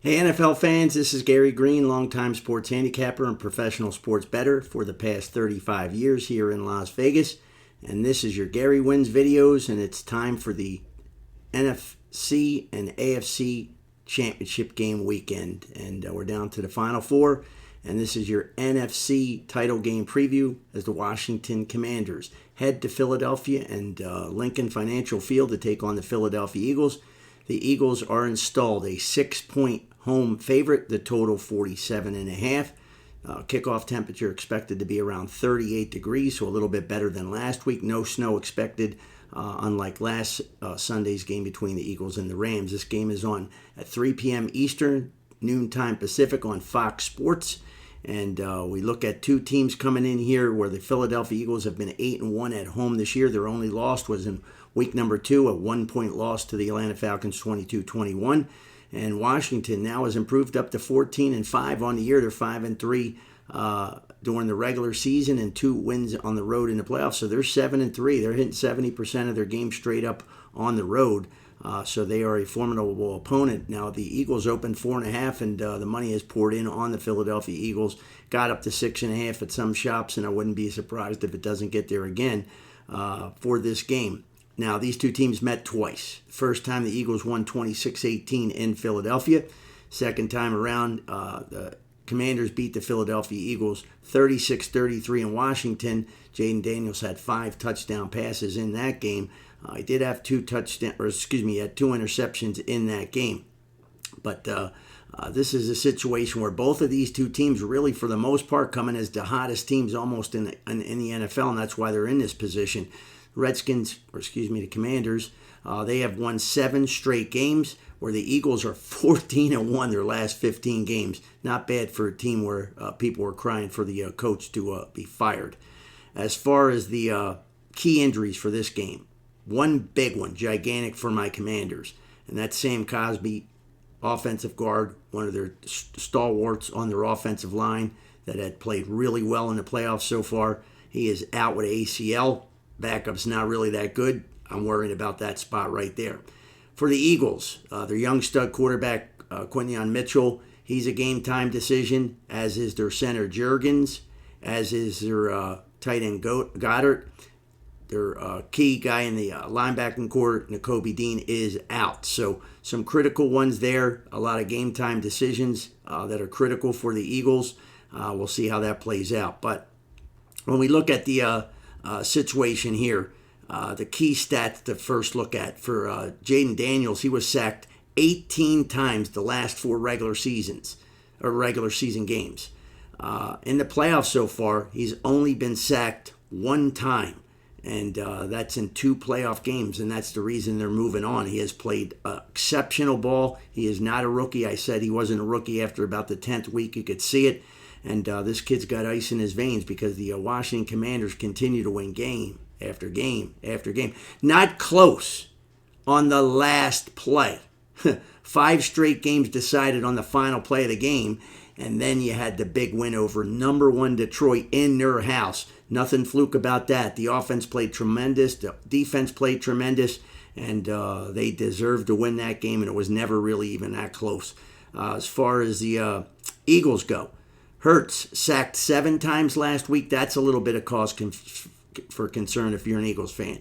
Hey NFL fans, this is Gary Greene, longtime sports handicapper and professional sports bettor for the past 35 years here in Las Vegas. And this is your Gary Wins videos, and it's time for the NFC and AFC Championship Game weekend. And we're down to the Final Four, and this is your NFC title game preview as the Washington Commanders head to Philadelphia and Lincoln Financial Field to take on the Philadelphia Eagles. The Eagles are installed a 6-point home favorite, the total 47.5. Kickoff temperature expected to be around 38 degrees, so a little bit better than last week. No snow expected, unlike last Sunday's game between the Eagles and the Rams. This game is on at 3 p.m. Eastern, noontime Pacific on Fox Sports. And we look at two teams coming in here where the Philadelphia Eagles have been 8-1 at home this year. Their only loss was in week number 2, a 1-point loss to the Atlanta Falcons, 22-21. And Washington now has improved up to 14-5 on the year. They're 5-3 during the regular season and 2 wins on the road in the playoffs. So they're 7-3. They're hitting 70% of their games straight up on the road. So they are a formidable opponent. Now the Eagles opened 4.5, and the money has poured in on the Philadelphia Eagles. Got up to 6.5 at some shops, and I wouldn't be surprised if it doesn't get there again for this game. Now, these two teams met twice. First time the Eagles won 26-18 in Philadelphia. Second time around, the Commanders beat the Philadelphia Eagles 36-33 in Washington. Jaden Daniels had 5 touchdown passes in that game. He did have 2 interceptions in that game. But this is a situation where both of these two teams really, for the most part, coming as the hottest teams almost in the NFL, and that's why they're in this position. The Commanders, they have won 7 straight games, where the Eagles are 14-1 their last 15 games. Not bad for a team where people were crying for the coach to be fired. As far as the key injuries for this game, one big one, gigantic for my Commanders, and that's Sam Cosmi, offensive guard, one of their stalwarts on their offensive line that had played really well in the playoffs so far. He is out with ACL. Backup's not really that good. I'm worried about that spot right there. For the Eagles, their young stud quarterback, Quinyon Mitchell, he's a game-time decision, as is their center, Juergens, as is their tight end, Goddard. Their key guy in the linebacking core, Nakobe Dean, is out. So some critical ones there, a lot of game-time decisions that are critical for the Eagles. We'll see how that plays out. But when we look at the situation here, the key stats to first look at for Jaden Daniels, he was sacked 18 times the last 4 regular season games. In the playoffs so far, he's only been sacked 1 time, and that's in 2 playoff games, and that's the reason they're moving on. He has played exceptional ball. He is not a rookie. I said he wasn't a rookie after about the 10th week. You could see it. And this kid's got ice in his veins because the Washington Commanders continue to win game after game after game. Not close on the last play. 5 straight games decided on the final play of the game. And then you had the big win over number 1 Detroit in their house. Nothing fluke about that. The offense played tremendous. The defense played tremendous. And they deserved to win that game. And it was never really even that close. As far as the Eagles go, Hurts sacked 7 times last week. That's a little bit of cause for concern if you're an Eagles fan.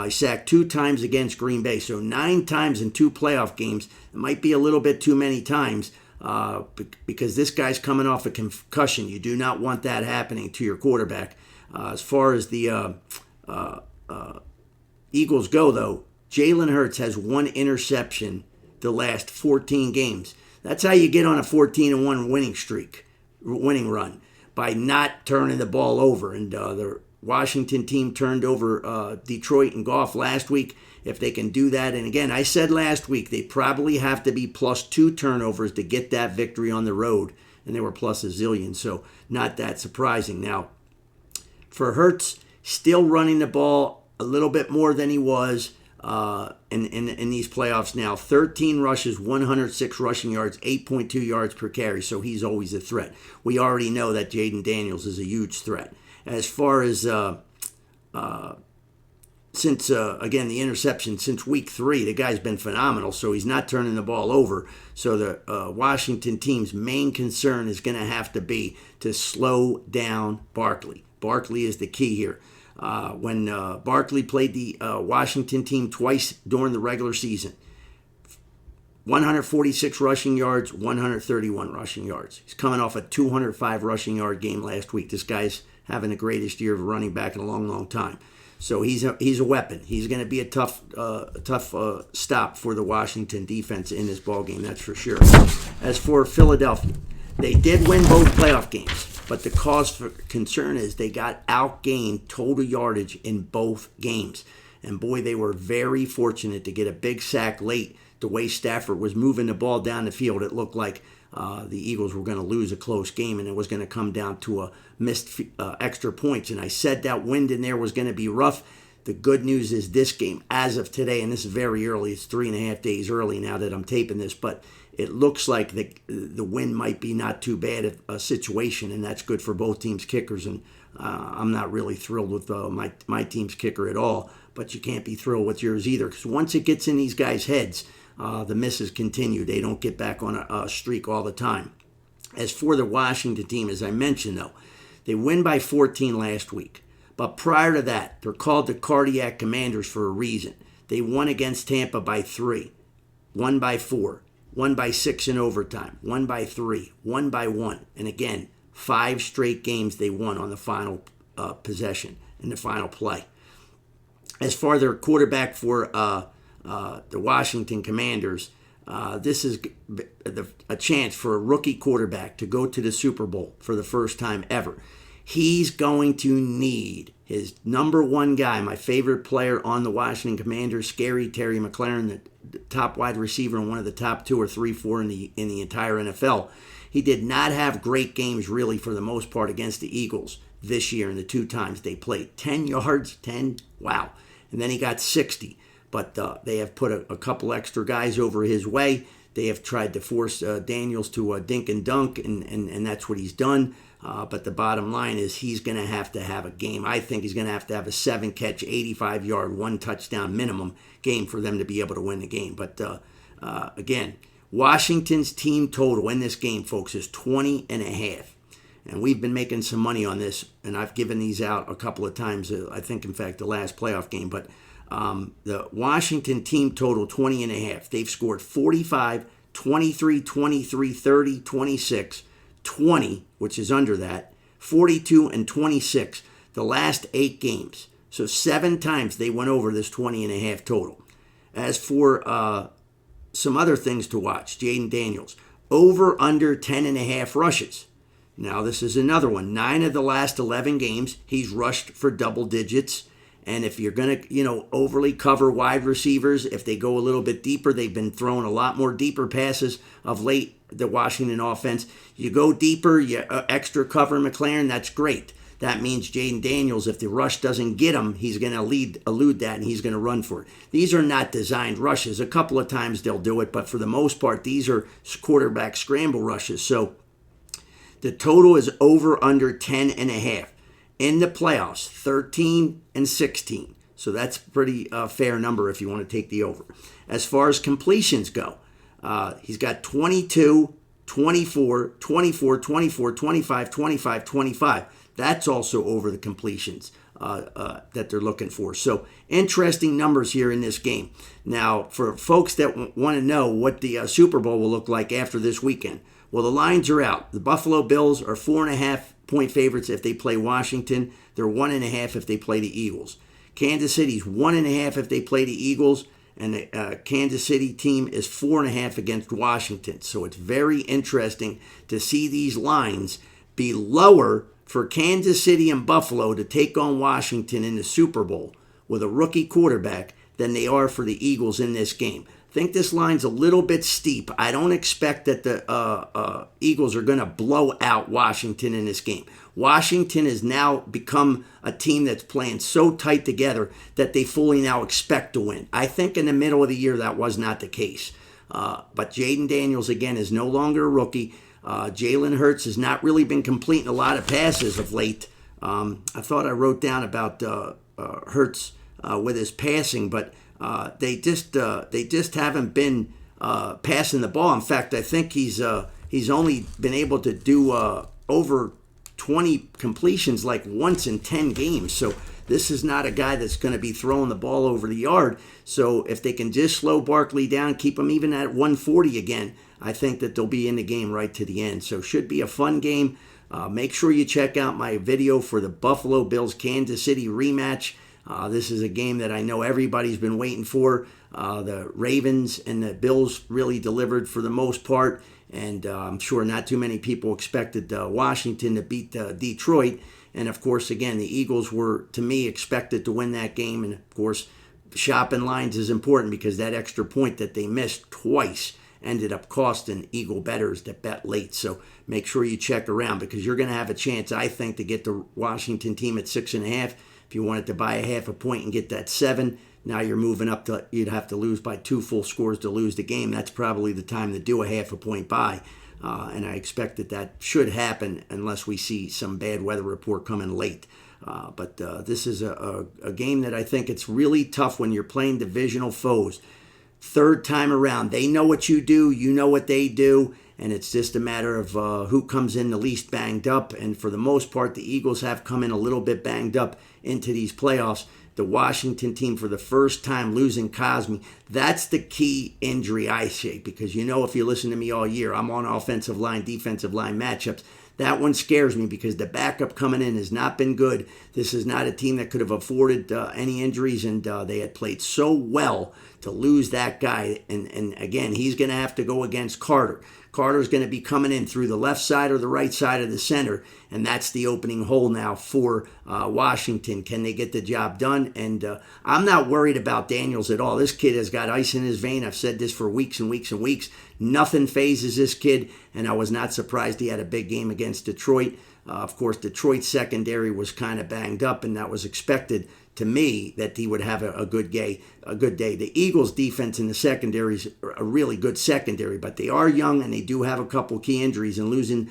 He sacked 2 times against Green Bay. So 9 times in 2 playoff games. It might be a little bit too many times because this guy's coming off a concussion. You do not want that happening to your quarterback. As far as the Eagles go, though, Jalen Hurts has 1 interception the last 14 games. That's how you get on a 14-1 winning run, by not turning the ball over. And the Washington team turned over Detroit and Goff last week. If they can do that, and again, I said last week, they probably have to be plus 2 turnovers to get that victory on the road, and they were plus a zillion, so not that surprising. Now, for Hurts, still running the ball a little bit more than he was in these playoffs now. 13 rushes, 106 rushing yards, 8.2 yards per carry, so he's always a threat. We already know that Jaden Daniels is a huge threat. As far as since again, the interception since week 3. The guy's been phenomenal, so he's not turning the ball over. So the Washington team's main concern is going to have to be to slow down Barkley. Barkley is the key here. When Barkley played the Washington team twice during the regular season, 146 rushing yards, 131 rushing yards. He's coming off a 205 rushing yard game last week. This guy's having the greatest year of running back in a long, long time. So he's a weapon. He's going to be a tough stop for the Washington defense in this ball game, that's for sure. As for Philadelphia, they did win both playoff games, but the cause for concern is they got outgained total yardage in both games. And boy, they were very fortunate to get a big sack late. The way Stafford was moving the ball down the field, it looked like the Eagles were going to lose a close game, and it was going to come down to a missed extra points. And I said that wind in there was going to be rough. The good news is this game, as of today, and this is very early, it's 3.5 days early now that I'm taping this, but it looks like the wind might be not too bad a situation, and that's good for both teams' kickers. And I'm not really thrilled with my team's kicker at all, but you can't be thrilled with yours either, because once it gets in these guys' heads, the misses continue. They don't get back on a streak all the time. As for the Washington team, as I mentioned, though, they win by 14 last week. But prior to that, they're called the Cardiac Commanders for a reason. They won against Tampa by 3, won by 4, won by 6 in overtime, won by 3, won by 1. And again, 5 straight games they won on the final possession, in the final play. As far as their quarterback for the Washington Commanders, this is a chance for a rookie quarterback to go to the Super Bowl for the first time ever. He's going to need his number one guy, my favorite player on the Washington Commanders, Terry McLaurin, the top wide receiver and one of the top 2 or 3, 4 in the entire NFL. He did not have great games really for the most part against the Eagles this year in the 2 times they played. 10 yards, 10, wow. And then he got 60. But they have put a couple extra guys over his way. They have tried to force Daniels to dink and dunk, and that's what he's done. But the bottom line is he's going to have a game. I think he's going to have a 7-catch, 85-yard, 1 touchdown minimum game for them to be able to win the game. But again, Washington's team total in this game, folks, is 20.5. And we've been making some money on this, and I've given these out a couple of times, I think, in fact, the last playoff game. But the Washington team total 20.5. They've scored 45, 23, 23, 30, 26, 20, which is under that, 42, and 26 the last 8 games. So 7 times they went over this 20.5 total. As for some other things to watch, Jaden Daniels, over under 10.5 rushes. Now this is another one. 9 of the last 11 games, he's rushed for double digits. And if you're going to, overly cover wide receivers, if they go a little bit deeper, they've been throwing a lot more deeper passes of late, the Washington offense. You go deeper, you extra cover McLaurin, that's great. That means Jaden Daniels, if the rush doesn't get him, he's going to elude that, and he's going to run for it. These are not designed rushes. A couple of times they'll do it, but for the most part, these are quarterback scramble rushes. So the total is over under 10.5. In the playoffs, 13 and 16. So that's a pretty fair number if you want to take the over. As far as completions go, he's got 22, 24, 24, 24, 25, 25, 25. That's also over the completions that they're looking for. So interesting numbers here in this game. Now, for folks that want to know what the Super Bowl will look like after this weekend, well, the lines are out. The Buffalo Bills are 4.5-point favorites if they play Washington. They're 1.5 if they play the Eagles. Kansas City's 1.5 if they play the Eagles, and the Kansas City team is 4.5 against Washington. So it's very interesting to see these lines be lower for Kansas City and Buffalo to take on Washington in the Super Bowl with a rookie quarterback than they are for the Eagles in this game. I think this line's a little bit steep. I don't expect that the Eagles are going to blow out Washington in this game. Washington has now become a team that's playing so tight together that they fully now expect to win. I think in the middle of the year that was not the case. But Jaden Daniels, again, is no longer a rookie. Jalen Hurts has not really been completing a lot of passes of late. I thought I wrote down about Hurts with his passing, but they just haven't been passing the ball. In fact, I think he's only been able to do over 20 completions like once in 10 games. So this is not a guy that's going to be throwing the ball over the yard. So if they can just slow Barkley down, keep him even at 140 again, I think that they'll be in the game right to the end. So should be a fun game. Make sure you check out my video for the Buffalo Bills-Kansas City rematch. This is a game that I know everybody's been waiting for. The Ravens and the Bills really delivered for the most part, and I'm sure not too many people expected Washington to beat Detroit. And, of course, again, the Eagles were, to me, expected to win that game. And, of course, shopping lines is important because that extra point that they missed twice ended up costing Eagle bettors that bet late. So make sure you check around because you're going to have a chance, I think, to get the Washington team at 6.5. If you wanted to buy a half a point and get that 7, now you're moving up to, you'd have to lose by 2 full scores to lose the game. That's probably the time to do a half a point buy. And I expect that should happen unless we see some bad weather report coming late. But this is a game that I think it's really tough when you're playing divisional foes. Third time around, they know what you do, you know what they do, and it's just a matter of who comes in the least banged up. And for the most part, the Eagles have come in a little bit banged up into these playoffs. The Washington team, for the first time, losing Cosmi. That's the key injury, I say, because if you listen to me all year, I'm on offensive line, defensive line matchups. That one scares me because the backup coming in has not been good. This is not a team that could have afforded any injuries, and they had played so well to lose that guy. And again, he's going to have to go against Carter. Carter's going to be coming in through the left side or the right side of the center, and that's the opening hole now for Washington. Can they get the job done? And I'm not worried about Daniels at all. This kid has got ice in his vein. I've said this for weeks and weeks and weeks. Nothing phases this kid, and I was not surprised he had a big game against Detroit. Of course, Detroit's secondary was kind of banged up, and that was expected to me that he would have a good day. The Eagles' defense in the secondary is a really good secondary, but they are young and they do have a couple key injuries, and losing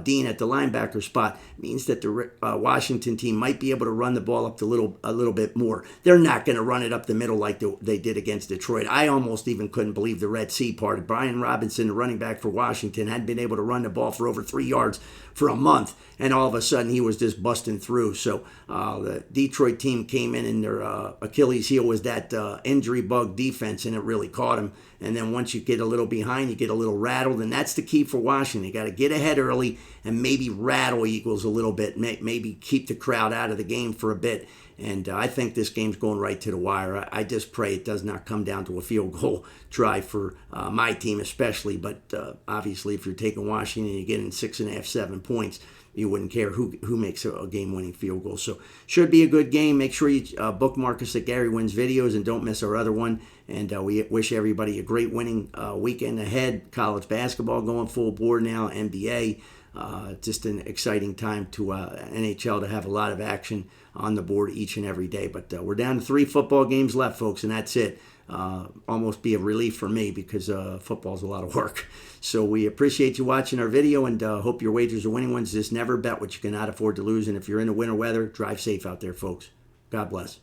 Dean at the linebacker spot means that the Washington team might be able to run the ball up a little bit more. They're not going to run it up the middle like they did against Detroit. I almost even couldn't believe the Red Sea part. Brian Robinson, the running back for Washington, hadn't been able to run the ball for over 3 yards for a month, and all of a sudden he was just busting through. So the Detroit team came in, and their Achilles heel was that injury bug defense, and it really caught him. And then once you get a little behind, you get a little rattled, and that's the key for Washington. You got to get ahead early and maybe rattle Eagles a little bit, maybe keep the crowd out of the game for a bit. And I think this game's going right to the wire. I just pray it does not come down to a field goal try for my team especially. But obviously, if you're taking Washington and you're getting 6.5, 7 points, you wouldn't care who makes a game-winning field goal. So should be a good game. Make sure you bookmark us at Gary Wins Videos and don't miss our other one. And we wish everybody a great winning weekend ahead. College basketball going full board now, NBA. Just an exciting time to NHL to have a lot of action on the board each and every day. But we're down to 3 football games left, folks, and that's it. Almost be a relief for me because football's a lot of work. So we appreciate you watching our video, and hope your wagers are winning ones. Just never bet what you cannot afford to lose. And if you're in the winter weather, drive safe out there, folks. God bless.